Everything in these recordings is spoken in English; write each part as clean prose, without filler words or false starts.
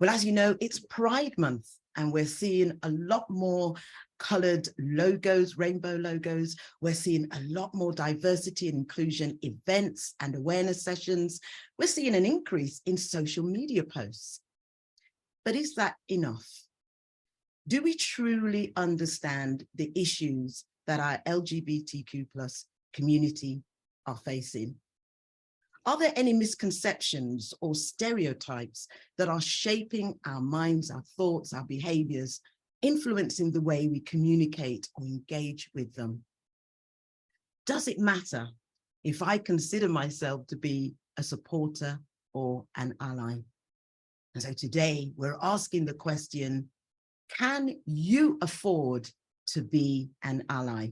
Well, as you know, it's Pride Month, and we're seeing a lot more colored logos, rainbow logos. We're seeing a lot more diversity and inclusion events and awareness sessions. We're seeing an increase in social media posts. But is that enough? Do we truly understand the issues that our LGBTQ plus community are facing? Are there any misconceptions or stereotypes that are shaping our minds, our thoughts, our behaviors, influencing the way we communicate or engage with them? Does it matter if I consider myself to be a supporter or an ally? And so today we're asking the question, can you afford to be an ally?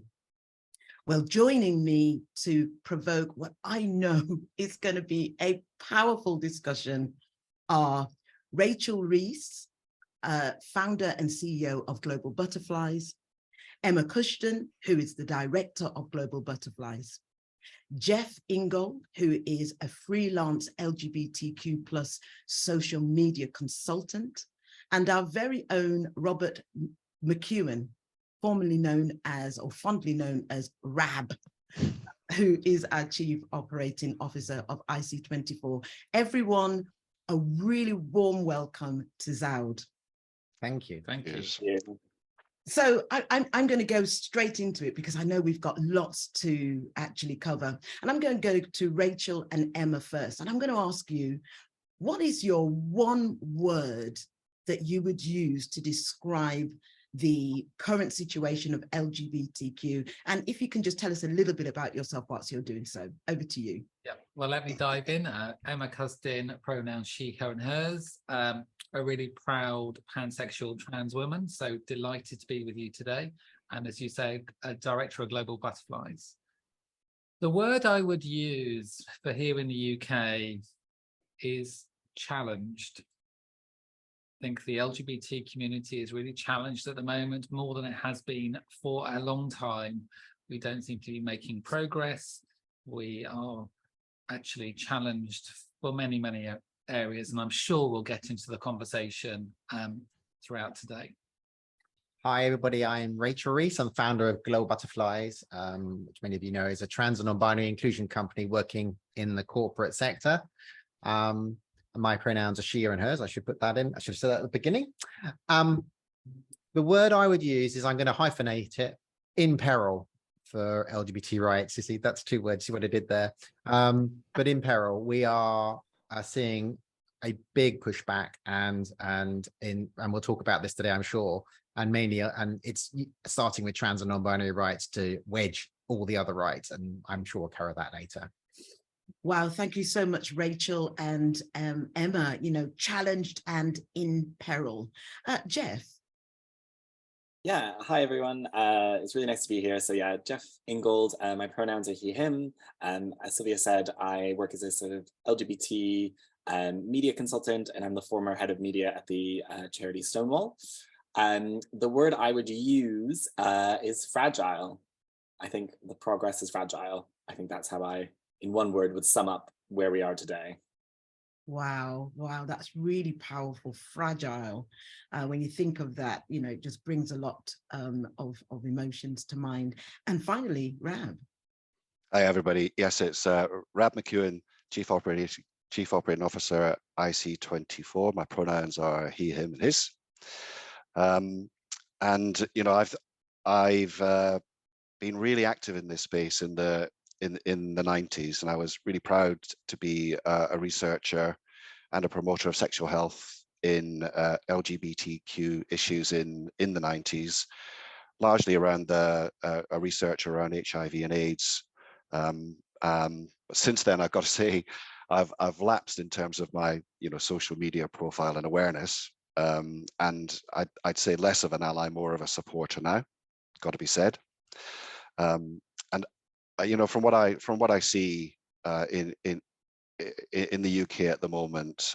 Well, joining me to provoke what I know is going to be a powerful discussion are Rachel Reese, founder and CEO of Global Butterflies, Emma Cushton, who is the director of Global Butterflies, Jeff Ingold, who is a freelance LGBTQ plus social media consultant, and our very own Robert McEwen, formerly known as, or fondly known as RAB, who is our Chief Operating Officer of IC24. Everyone, a really warm welcome to Zoud. Thank you. Thank you. So I'm going to go straight into it because I know we've got lots to actually cover. And I'm going to go to Rachel and Emma first. And I'm going to ask you, what is your one word that you would use to describe the current situation of LGBTQ? And if you can just tell us a little bit about yourself whilst you're doing so. Over to you. Yeah, well, let me dive in. Emma Custin, pronouns she, her, and hers. A really proud pansexual trans woman, so delighted to be with you today. And as you say, a director of Global Butterflies. The word I would use for here in the UK is challenged. I think the LGBT community is really challenged at the moment, more than it has been for a long time. We don't seem to be making progress. We are actually challenged for many, many areas, and I'm sure we'll get into the conversation throughout today. Hi, everybody. I'm Rachel Reese. I'm founder of Global Butterflies, which many of you know is a trans and non-binary inclusion company working in the corporate sector. My pronouns are she, her, and hers. I should put that in. I should have said that at the beginning. The word I would use is, I'm going to hyphenate it, in peril, for LGBT rights. You see, that's two words. See what I did there? But in peril, we are seeing a big pushback, and we'll talk about this today, I'm sure. And mainly, and it's starting with trans and non-binary rights to wedge all the other rights, and I'm sure we'll cover that later. Wow, thank you so much, Rachel and Emma. You know, challenged and in peril. Jeff. Yeah, hi everyone. It's really nice to be here. So yeah, Jeff Ingold. My pronouns are he, him. As Sylvia said, I work as a sort of LGBT media consultant, and I'm the former head of media at the charity Stonewall. The word I would use is fragile. I think the progress is fragile. I think that's how I, in one word, would sum up where we are today. Wow, that's really powerful, fragile. When you think of that, you know, it just brings a lot of emotions to mind. And finally, Rab. Hi, everybody. Yes, it's Rab McEwen, Chief Operating Officer at IC24. My pronouns are he, him, and his. And you know, I've been really active in this space in the 90s, and I was really proud to be a researcher and a promoter of sexual health in LGBTQ issues in the 90s, largely around a research around HIV and AIDS. Since then, I've got to say, I've lapsed in terms of my social media profile and awareness, and I'd say less of an ally, more of a supporter now. Got to be said. And from what I see in the UK at the moment,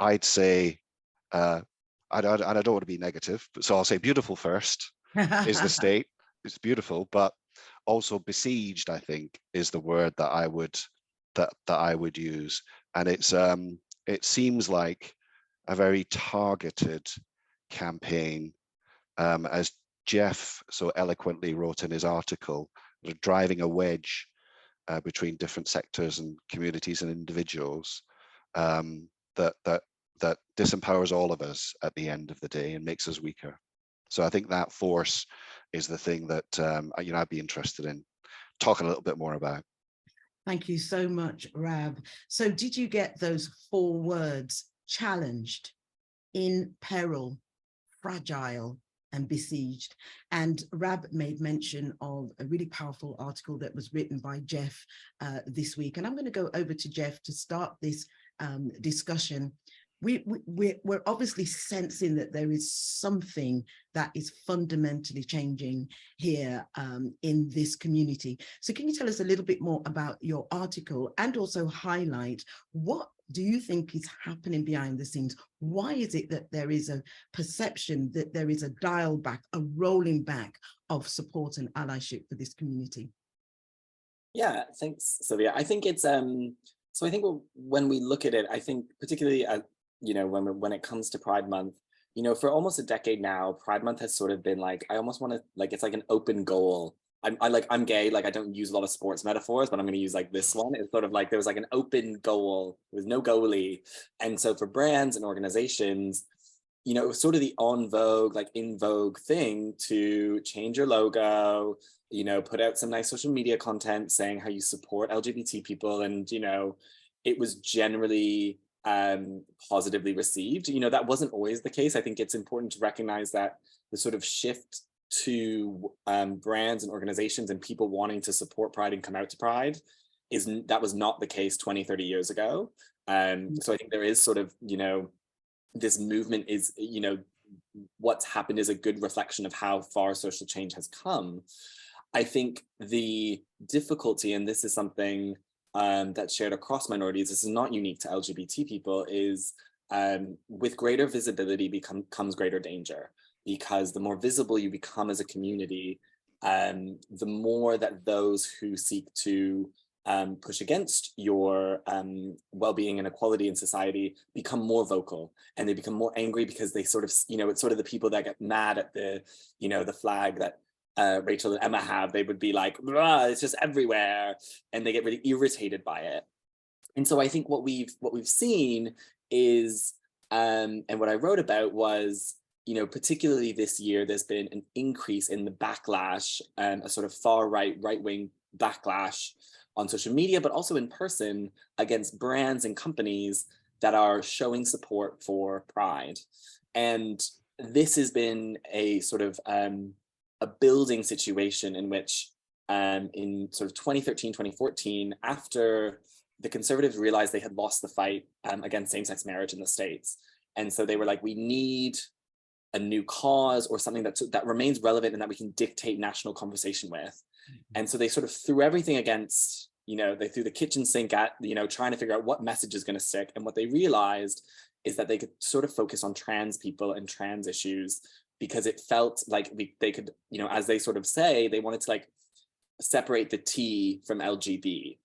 I'd say, I don't want to be negative, so I'll say beautiful first is the state. It's beautiful, but also besieged, I think, is the word that I would use. And it seems like a very targeted campaign, as Jeff so eloquently wrote in his article, driving a wedge between different sectors and communities and individuals, that disempowers all of us at the end of the day and makes us weaker. So I think that force is the thing that I'd be interested in talking a little bit more about. Thank you so much, Rab. So did you get those 4 words: challenged, in peril, fragile, and besieged? And Rab made mention of a really powerful article that was written by Jeff this week. And I'm going to go over to Jeff to start this discussion. We're obviously sensing that there is something that is fundamentally changing here in this community. So can you tell us a little bit more about your article, and also highlight what do you think is happening behind the scenes? Why is it that there is a perception that there is a dial back, a rolling back of support and allyship for this community? Yeah, thanks, Sylvia. I think it's so I think when we look at it, I think particularly when it comes to Pride Month, for almost a decade now, Pride Month has sort of been like, I almost want to, like, it's like an open goal. I'm gay, like I don't use a lot of sports metaphors, but I'm going to use like this one. It's sort of like there was like an open goal with no goalie. And so for brands and organizations, it was sort of the en vogue, like in vogue thing to change your logo, put out some nice social media content saying how you support LGBT people. And, it was generally positively received. That wasn't always the case. I think it's important to recognize that the sort of shift to brands and organizations and people wanting to support Pride and come out to Pride that was not the case 20, 30 years ago. So I think there is sort of, this movement is, what's happened is a good reflection of how far social change has come. I think the difficulty, and this is something that's shared across minorities, this is not unique to LGBT people, is with greater visibility comes greater danger, because the more visible you become as a community, the more that those who seek to push against your well-being and equality in society become more vocal, and they become more angry because they sort of, it's sort of the people that get mad at the, the flag that Rachel and Emma have. They would be like, it's just everywhere, and they get really irritated by it. And so I think what we've seen is, and what I wrote about was, particularly this year, there's been an increase in the backlash, a sort of far right-wing backlash on social media, but also in person, against brands and companies that are showing support for Pride. And this has been a sort of a building situation in which in sort of 2013, 2014, after the conservatives realized they had lost the fight against same-sex marriage in the States. And so they were like, we need a new cause or something that remains relevant and that we can dictate national conversation with. And so they sort of threw everything against, they threw the kitchen sink at, trying to figure out what message is going to stick. And what they realized is that they could sort of focus on trans people and trans issues, because it felt like they could, as they sort of say, they wanted to like separate the T from LGB.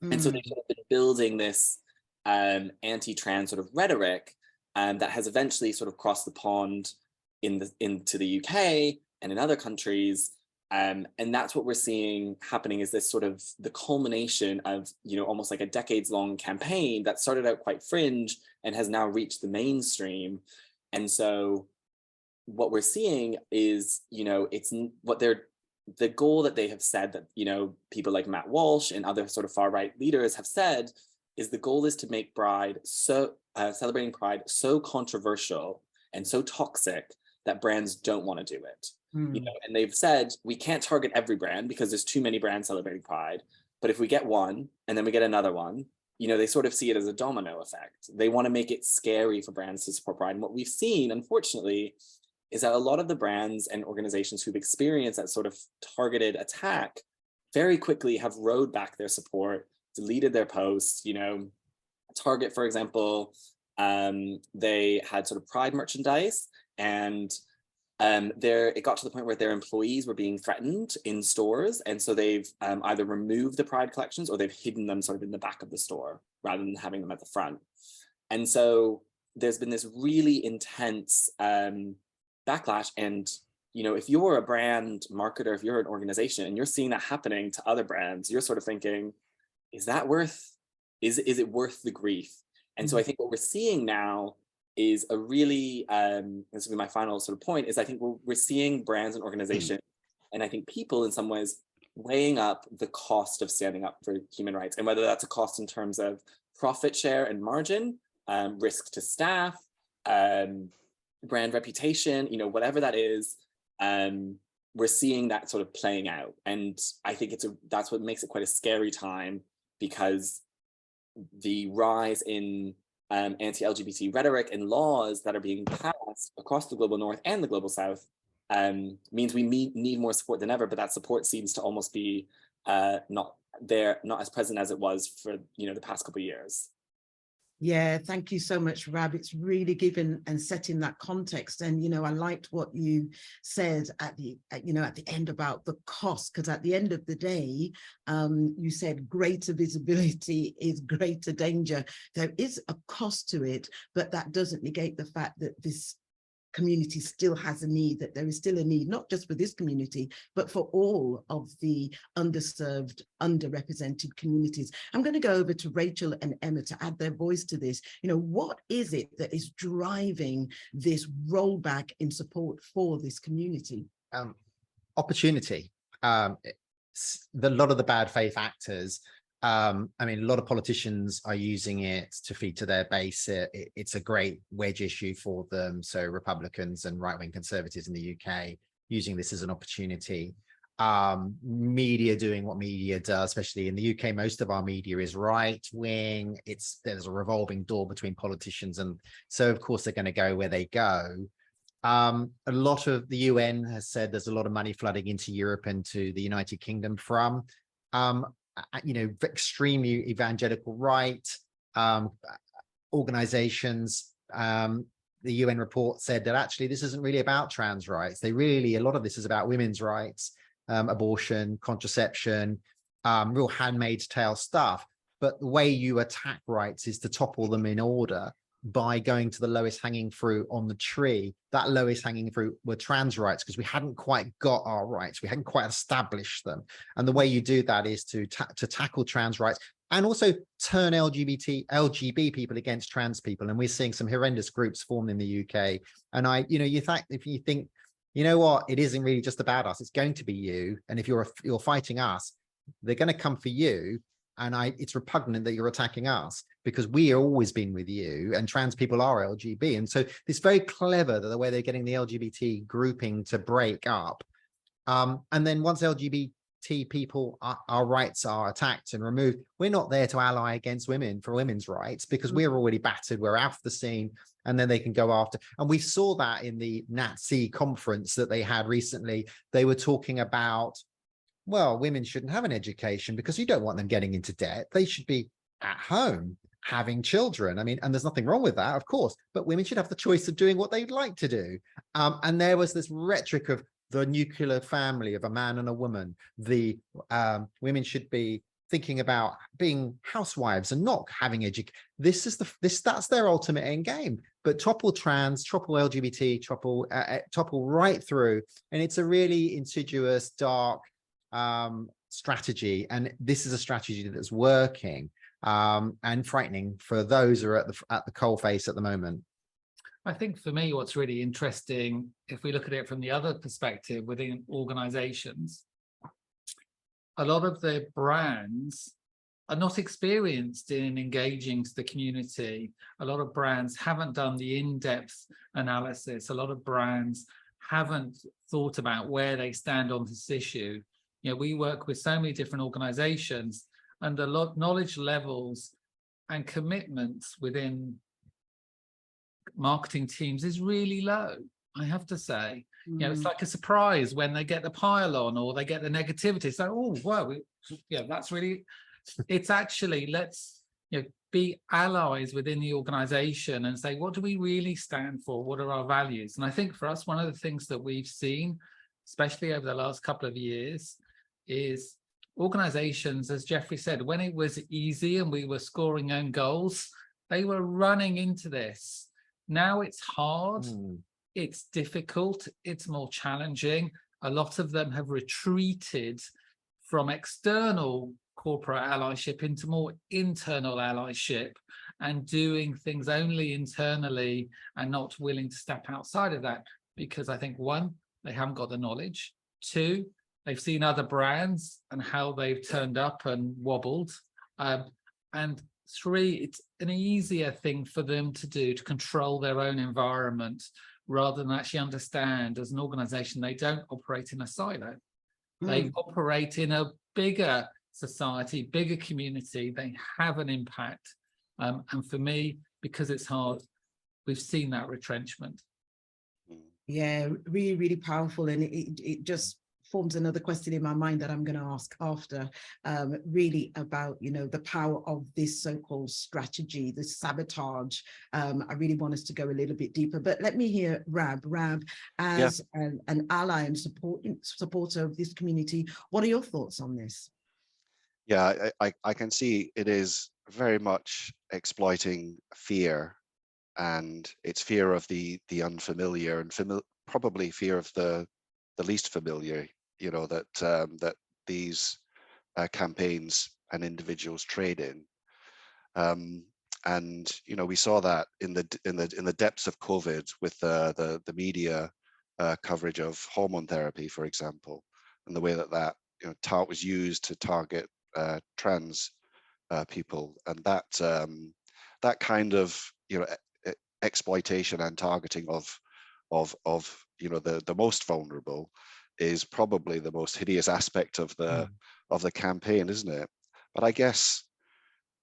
And so they've sort of been building this anti-trans sort of rhetoric that has eventually sort of crossed the pond into the UK and in other countries. And that's what we're seeing happening, is this sort of the culmination of, almost like a decades-long campaign that started out quite fringe and has now reached the mainstream. And so what we're seeing is, it's what the goal that they have said that, people like Matt Walsh and other sort of far-right leaders have said is the goal is to make Pride celebrating Pride so controversial and so toxic that brands don't want to do it. And they've said, we can't target every brand because there's too many brands celebrating Pride. But if we get one and then we get another one, they sort of see it as a domino effect. They want to make it scary for brands to support Pride. And what we've seen, unfortunately, is that a lot of the brands and organizations who've experienced that sort of targeted attack very quickly have rode back their support, deleted their posts. Target, for example, they had sort of Pride merchandise, and it got to the point where their employees were being threatened in stores. And so they've either removed the Pride collections or they've hidden them sort of in the back of the store rather than having them at the front. And so there's been this really intense backlash. And, you know, if you're a brand marketer, if you're an organization and you're seeing that happening to other brands, you're sort of thinking, is that worth, is it worth the grief? And so I think what we're seeing now is a really, this will be my final sort of point, is I think we're seeing brands and organizations, and I think people in some ways, weighing up the cost of standing up for human rights, and whether that's a cost in terms of profit share and margin, risk to staff, brand reputation, you know, whatever that is, we're seeing that sort of playing out. And I think that's what makes it quite a scary time, because the rise in anti-LGBT rhetoric and laws that are being passed across the global north and the global south means we need more support than ever, but that support seems to almost be not as present as it was for, you know, the past couple of years. Yeah, thank you so much, Rab. It's really given and setting that context. And, you know, I liked what you said at the end about the cost, because at the end of the day, you said greater visibility is greater danger. There is a cost to it, but that doesn't negate the fact that this community still has a need, that there is still a need, not just for this community, but for all of the underserved, underrepresented communities. I'm going to go over to Rachel and Emma to add their voice to this. You know, what is it that is driving this rollback in support for this community? Opportunity. A lot of the bad faith actors, I mean, a lot of politicians are using it to feed to their base. It's a great wedge issue for them. So Republicans and right-wing conservatives in the UK using this as an opportunity. Media doing what media does, especially in the UK, most of our media is right-wing. There's a revolving door between politicians. And so, of course, they're going to go where they go. A lot of the UN has said there's a lot of money flooding into Europe and to the United Kingdom from you know, extremely evangelical right organizations. The UN report said that actually this isn't really about trans rights. A lot of this is about women's rights, abortion, contraception, real handmaid's tale stuff. But the way you attack rights is to topple them in order by going to the lowest hanging fruit on the tree. That lowest hanging fruit were trans rights, because we hadn't quite got our rights. We hadn't quite established them. And the way you do that is to tackle trans rights and also turn LGB people against trans people. And we're seeing some horrendous groups formed in the UK. And if you think, you know what, it isn't really just about us, it's going to be you. And if you're fighting us, they're going to come for you. And it's repugnant that you're attacking us, because we have always been with you, and trans people are LGB. And so it's very clever that the way they're getting the LGBT grouping to break up. And then once LGBT people, our rights are attacked and removed, we're not there to ally against women for women's rights, because we're already battered, we're out of the scene, and then they can go after. And we saw that in the Nazi conference that they had recently. They were talking about, well, women shouldn't have an education because you don't want them getting into debt. They should be at home having children. I mean, and there's nothing wrong with that, of course, but women should have the choice of doing what they'd like to do. And there was this rhetoric of the nuclear family of a man and a woman. The women should be thinking about being housewives and not having education. That's their ultimate end game. But topple trans, topple LGBT, topple right through. And it's a really insidious, dark strategy, and this is a strategy that's working and frightening for those who are at the coalface at the moment. I think for me, what's really interesting, if we look at it from the other perspective within organizations, a lot of the brands are not experienced in engaging to the community. A lot of brands haven't done the in-depth analysis. A lot of brands haven't thought about where they stand on this issue. You know, we work with so many different organizations, and the knowledge levels and commitments within marketing teams is really low, I have to say. You know, it's like a surprise when they get the pile-on or they get the negativity. So, oh, wow, that's really, it's actually, let's, be allies within the organization and say, what do we really stand for? What are our values? And I think for us, one of the things that we've seen, especially over the last couple of years, is organizations, as Jeffrey said, when it was easy and we were scoring own goals, they were running into this. Now it's hard, it's difficult, it's more challenging. A lot of them have retreated from external corporate allyship into more internal allyship and doing things only internally and not willing to step outside of that, because I think, one, they haven't got the knowledge. Two, they've seen other brands and how they've turned up and wobbled. And three, it's an easier thing for them to do to control their own environment rather than actually understand as an organization they don't operate in a silo. They operate in a bigger society, bigger community. They have an impact. And for me, because it's hard, we've seen that retrenchment. Yeah, really, really powerful. And it just forms another question in my mind that I'm going to ask after, really about, you know, the power of this so-called strategy, this sabotage. I really want us to go a little bit deeper, but let me hear Rab, as an ally and supporter of this community. What are your thoughts on this? Yeah, I can see it is very much exploiting fear, and it's fear of the unfamiliar, and probably fear of the least familiar, you know, that that these campaigns and individuals trade in. And you know, we saw that in the depths of COVID with the media coverage of hormone therapy, for example, and the way that you know was used to target trans people, and that kind of, you know, exploitation and targeting of you know the most vulnerable is probably the most hideous aspect of the campaign, isn't it? But I guess,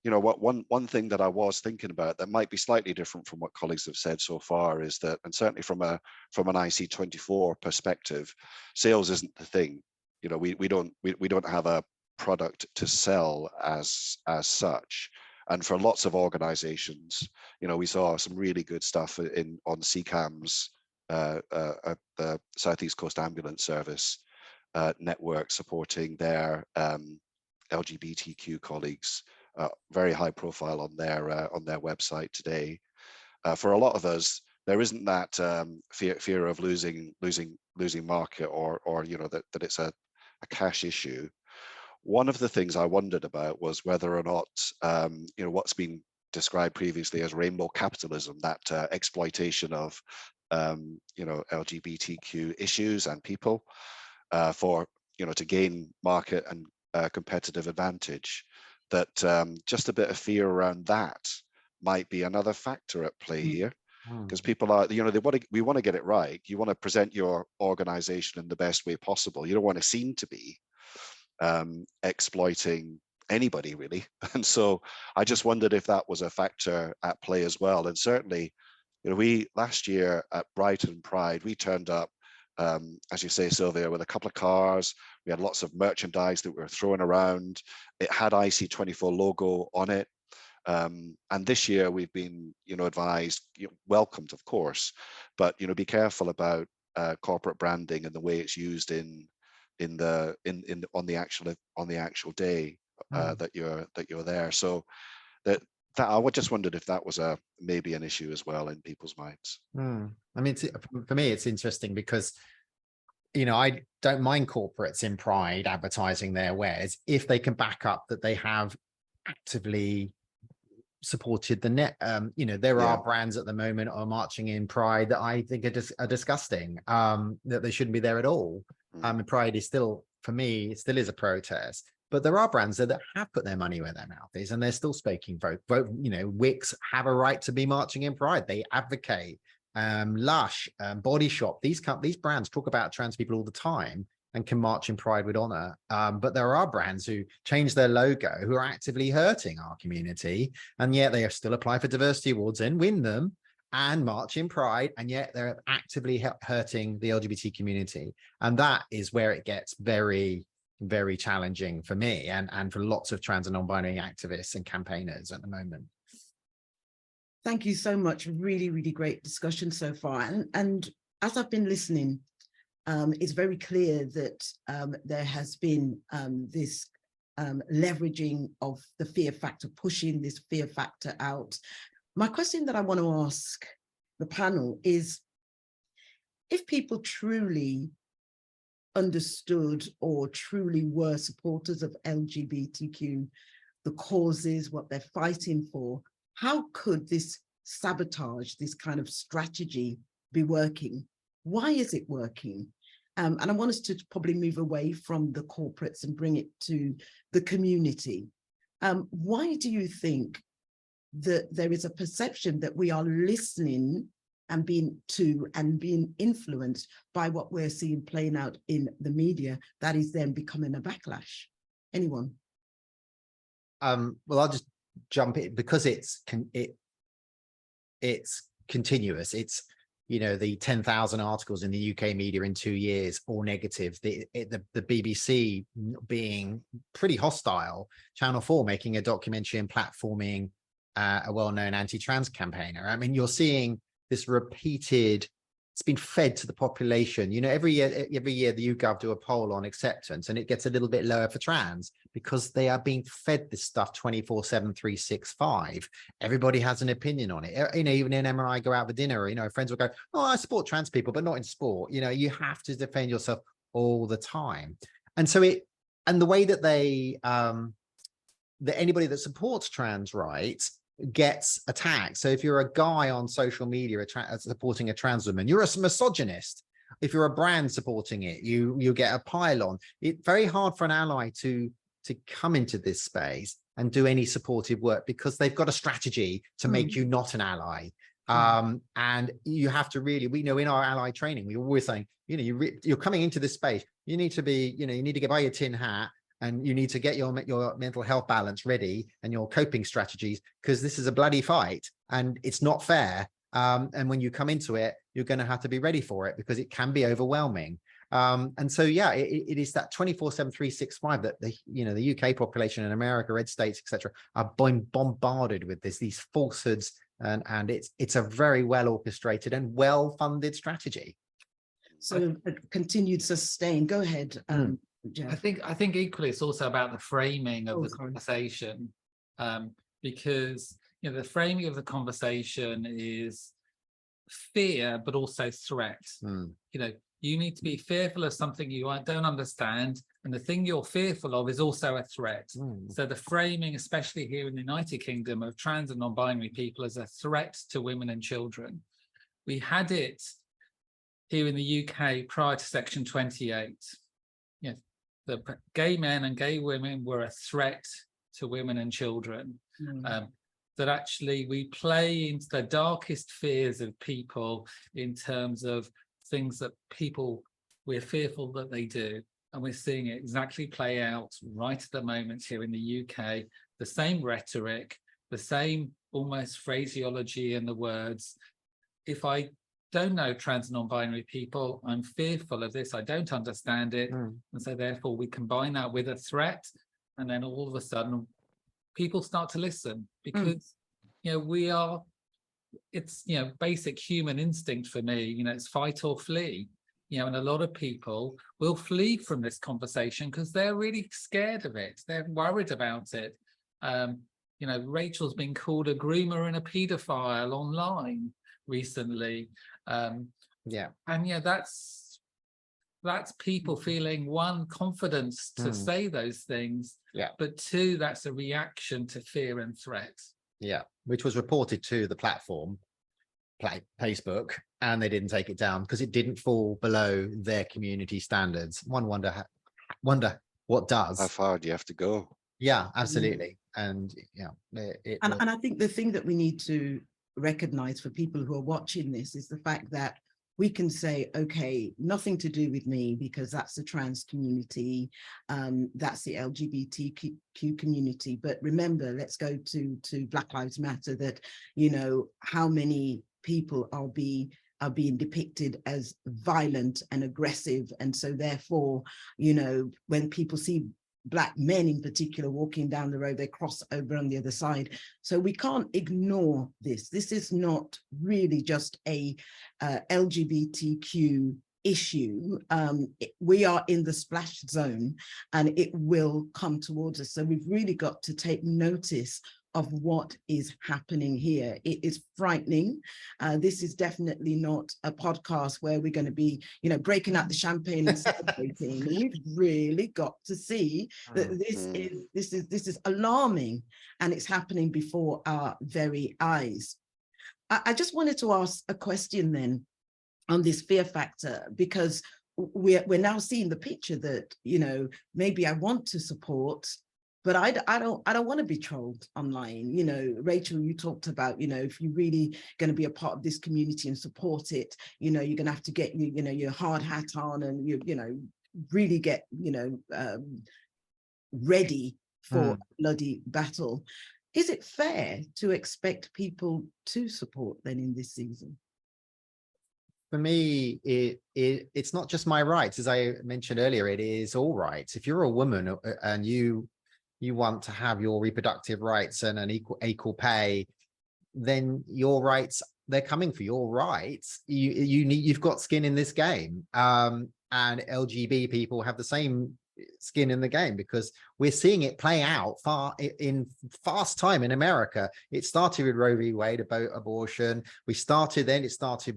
you know, what one thing that I was thinking about that might be slightly different from what colleagues have said so far is that, and certainly from an IC24 perspective, sales isn't the thing. You know, we don't have a product to sell as such. And for lots of organizations, you know, we saw some really good stuff on CCAM's the Southeast Coast Ambulance Service network supporting their LGBTQ colleagues, very high profile on their website today. For a lot of us, there isn't that fear of losing market, or you know, that it's a cash issue. One of the things I wondered about was whether or not, you know, what's been described previously as rainbow capitalism, that exploitation of, you know, LGBTQ issues and people for, you know, to gain market and competitive advantage, that just a bit of fear around that might be another factor at play here. Because people are, you know, we want to get it right. You want to present your organization in the best way possible. You don't want to seem to be exploiting anybody, really. And so I just wondered if that was a factor at play as well. And certainly, you know, we last year at Brighton Pride, we turned up, as you say, Sylvia, with a couple of cars. We had lots of merchandise that we were throwing around. It had IC24 logo on it. And this year we've been, you know, advised, you know, welcomed, of course, but, you know, be careful about corporate branding and the way it's used on the actual day that you're there. So that I just wondered if that was maybe an issue as well in people's minds. I mean, for me, it's interesting because, you know, I don't mind corporates in Pride advertising their wares if they can back up that they have actively supported the net. You know, there are brands at the moment are marching in Pride that I think are disgusting, that they shouldn't be there at all. Pride is still, for me, it still is a protest, but there are brands that have put their money where their mouth is, and they're still speaking vote. You know, Wix have a right to be marching in Pride. They advocate. Lush, Body Shop, these brands talk about trans people all the time and can march in Pride with honor. But there are brands who change their logo who are actively hurting our community, and yet they still apply for diversity awards and win them and march in Pride, and yet they're actively hurting the LGBT community. And that is where it gets very, very challenging for me and for lots of trans and non-binary activists and campaigners at the moment. Thank you so much. Really, really great discussion so far. And as I've been listening, it's very clear that there has been this leveraging of the fear factor, pushing this fear factor out. My question that I want to ask the panel is, if people truly understood or truly were supporters of LGBTQ, the causes, what they're fighting for, how could this sabotage, this kind of strategy be working? Why is it working? And I want us to probably move away from the corporates and bring it to the community. Why do you think that there is a perception that we are listening and being influenced by what we're seeing playing out in the media that is then becoming a backlash? Anyone? Well, I'll just jump in because it's continuous. It's, you know, the 10,000 articles in the UK media in 2 years, all negative. The BBC being pretty hostile. Channel 4 making a documentary and platforming a well-known anti-trans campaigner. I mean, you're seeing this repeated. It's been fed to the population. You know, every year the YouGov do a poll on acceptance, and it gets a little bit lower for trans because they are being fed this stuff 24/7, 365. Everybody has an opinion on it. You know, even in MRI, go out for dinner, you know, friends will go, "Oh, I support trans people, but not in sport." You know, you have to defend yourself all the time. And so the way that that anybody that supports trans rights gets attacked. So if you're a guy on social media supporting a trans woman, you're a misogynist. If you're a brand supporting it, you get a pile-on. It's very hard for an ally to come into this space and do any supportive work because they've got a strategy to make you not an ally. And you have to really, we know in our ally training, we're always saying, you know, you're coming into this space, you need to be, you know, you need to get by your tin hat, and you need to get your mental health balance ready and your coping strategies, because this is a bloody fight and it's not fair. And when you come into it, you're going to have to be ready for it because it can be overwhelming. And so, yeah, it is that 24/7, 365 that the UK population in America, red states, etc., are being bombarded with these falsehoods, and it's a very well orchestrated and well funded strategy. So continued sustain. Go ahead. I think equally it's also about the framing of the conversation, because the framing of the conversation is fear, but also threat. You need to be fearful of something you don't understand, and the thing you're fearful of is also a threat. So the framing, especially here in the United Kingdom, of trans and non-binary people as a threat to women and children. We had it here in the UK prior to Section 28. The gay men and gay women were a threat to women and children. That actually we play into the darkest fears of people in terms of things that we're fearful that they do. And we're seeing it exactly play out right at the moment here in the UK. The same rhetoric, the same almost phraseology in the words. If I don't know trans and non-binary people, I'm fearful of this, I don't understand it, and so therefore we combine that with a threat, and then all of a sudden people start to listen because it's basic human instinct for me, it's fight or flee, and a lot of people will flee from this conversation because they're really scared of it, they're worried about it. Rachel's been called a groomer and a paedophile online recently. That's people feeling, one, confidence to say those things, but two, that's a reaction to fear and threat. Which was reported to the platform, Facebook, and they didn't take it down because it didn't fall below their community standards. One wonder what does. How far do you have to go? Yeah, absolutely. And I think the thing that we need to recognize for people who are watching this is the fact that we can say, okay, nothing to do with me because that's the trans community, that's the LGBTQ community. But remember, let's go to Black Lives Matter, that, how many people are being depicted as violent and aggressive. And so therefore, when people see Black men in particular walking down the road, they cross over on the other side. So we can't ignore this. This is not really just a LGBTQ issue. We are in the splash zone and it will come towards us. So we've really got to take notice of what is happening here. It is frightening. This is definitely not a podcast where we're going to be, breaking out the champagne and celebrating. We've really got to see that this is alarming, and it's happening before our very eyes. I just wanted to ask a question then on this fear factor, because we're now seeing the picture that, maybe I want to support, but I don't want to be trolled online. Rachel, you talked about, if you're really going to be a part of this community and support it, you're going to have to get your hard hat on, and really get ready for a bloody battle. Is it fair to expect people to support then in this season? For me, it's not just my rights. As I mentioned earlier, it is all rights. If you're a woman and you want to have your reproductive rights and an equal pay, then your rights, they're coming for your rights. You've got skin in this game. And LGB people have the same skin in the game, because we're seeing it play out in fast time in America. It started with Roe v. Wade about abortion. It started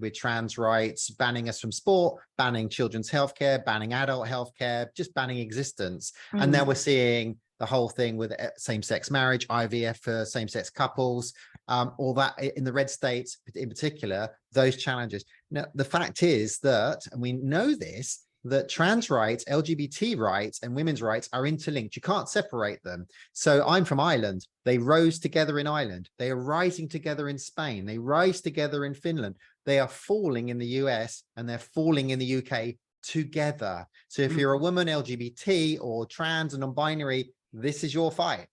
with trans rights, banning us from sport, banning children's healthcare, banning adult healthcare, just banning existence. And now we're seeing the whole thing with same-sex marriage, IVF for same-sex couples, all that in the red states in particular, those challenges. Now, the fact is that, and we know this, that trans rights, LGBT rights, and women's rights are interlinked. You can't separate them. So I'm from Ireland. They rose together in Ireland. They are rising together in Spain. They rise together in Finland. They are falling in the US, and they're falling in the UK together. So if you're a woman, LGBT, or trans and non-binary, this is your fight.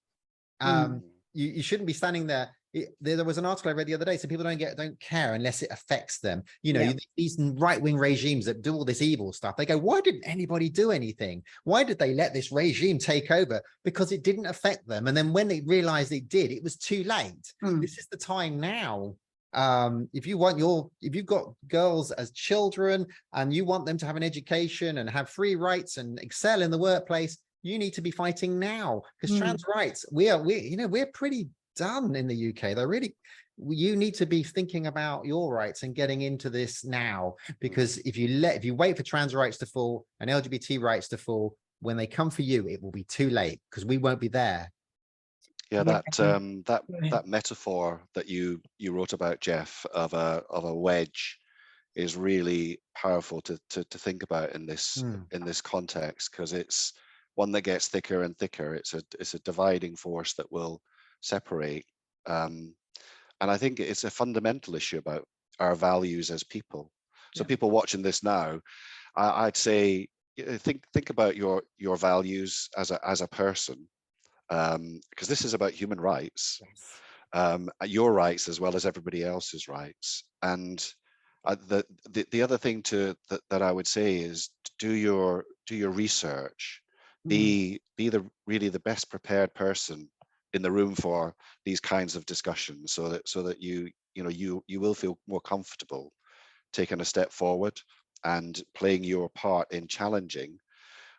You shouldn't be standing there. There was an article I read the other day, so people don't care unless it affects them. These right-wing regimes that do all this evil stuff, they go, why didn't anybody do anything? Why did they let this regime take over? Because it didn't affect them. And then when they realized it did, it was too late. This is the time now. If you've got girls as children and you want them to have an education and have free rights and excel in the workplace, you need to be fighting now, because trans rights, we're pretty done in the UK. You need to be thinking about your rights and getting into this now, because if you wait for trans rights to fall and LGBT rights to fall, when they come for you, it will be too late, because we won't be there. Yeah, that metaphor that you wrote about, Jeff, of a wedge is really powerful to think about in this context, because it's one that gets thicker and thicker. It's a dividing force that will separate. And I think it's a fundamental issue about our values as people. So people watching this now, I'd say, think about your values as a person, because this is about human rights, your rights as well as everybody else's rights. And the other thing that I would say is do your research. Be really the best prepared person in the room for these kinds of discussions, so that you will feel more comfortable taking a step forward and playing your part in challenging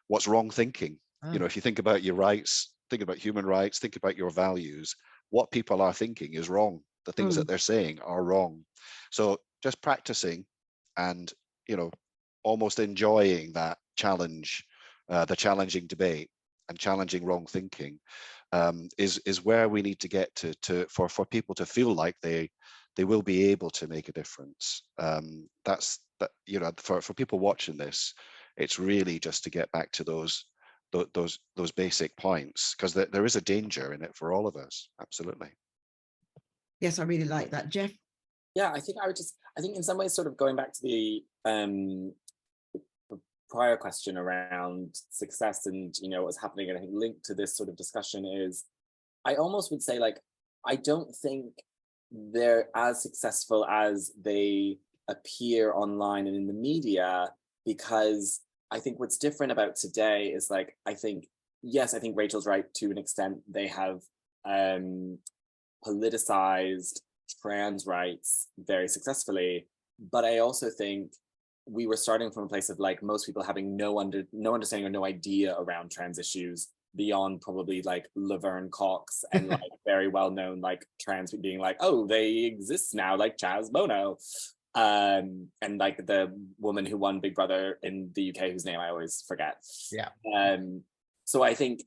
what's wrong thinking. If you think about your rights, think about human rights, think about your values, what people are thinking is wrong. The things that they're saying are wrong. So just practicing and almost enjoying that challenge, the challenging debate and challenging wrong thinking, is where we need to get to for people to feel like they will be able to make a difference. For people watching this, it's really just to get back to those basic points, because there is a danger in it for all of us. Absolutely. Yes, I really like that, Jeff. Yeah, I think in some ways, sort of going back to the prior question around success and what's happening, and I think linked to this sort of discussion is, I almost would say, like, I don't think they're as successful as they appear online and in the media, because I think what's different about today is, like, I think Rachel's right to an extent. They have politicized trans rights very successfully, but I also think we were starting from a place of, like, most people having no understanding or no idea around trans issues beyond probably like Laverne Cox and like very well-known like trans being like, oh, they exist now, like Chaz Bono. And like the woman who won Big Brother in the UK, whose name I always forget. Yeah. So I think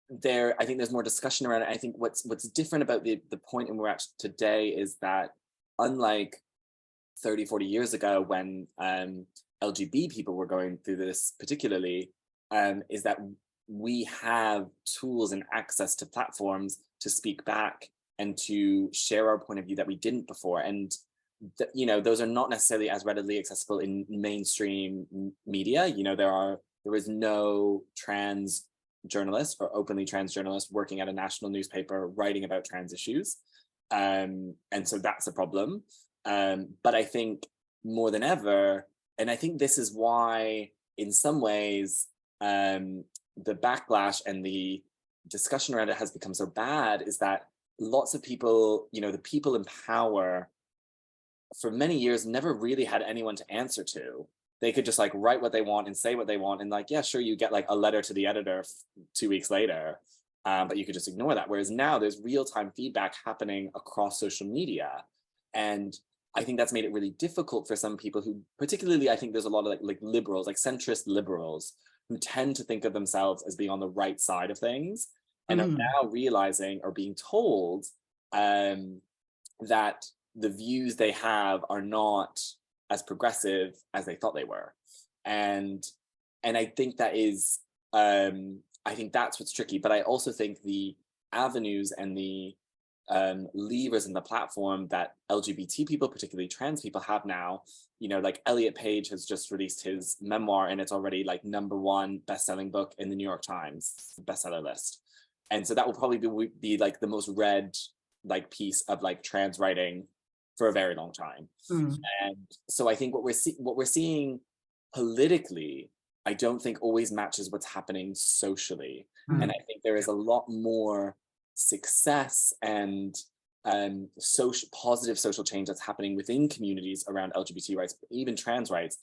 there's more discussion around it. I think what's different about the point and we're at today is that unlike 30, 40 years ago when LGB people were going through this particularly, is that we have tools and access to platforms to speak back and to share our point of view that we didn't before. And you know, those are not necessarily as readily accessible in mainstream media. You know, there is no trans journalist or openly trans journalist working at a national newspaper writing about trans issues. And so that's a problem. But I think more than ever, and I think this is why in some ways the backlash and the discussion around it has become so bad, is that lots of people, you know, the people in power for many years never really had anyone to answer to. They could just like write what they want and say what they want, and like, yeah, sure, you get like a letter to the editor 2 weeks later, but you could just ignore that. Whereas now there's real-time feedback happening across social media, and I think that's made it really difficult for some people who, particularly, I think there's a lot of like liberals, like centrist liberals, who tend to think of themselves as being on the right side of things, and are now realizing or being told that the views they have are not as progressive as they thought they were. And I think that is, I think that's what's tricky. But I also think the avenues and the levers in the platform that LGBT people, particularly trans people, have now, you know, like Elliot Page has just released his memoir and it's already like #1 best-selling book in the New York Times bestseller list. And so that will probably be like the most read like piece of like trans writing for a very long time. And so I think what we're seeing politically, I don't think always matches what's happening socially. And I think there is a lot more success and positive social change that's happening within communities around LGBT rights, even trans rights.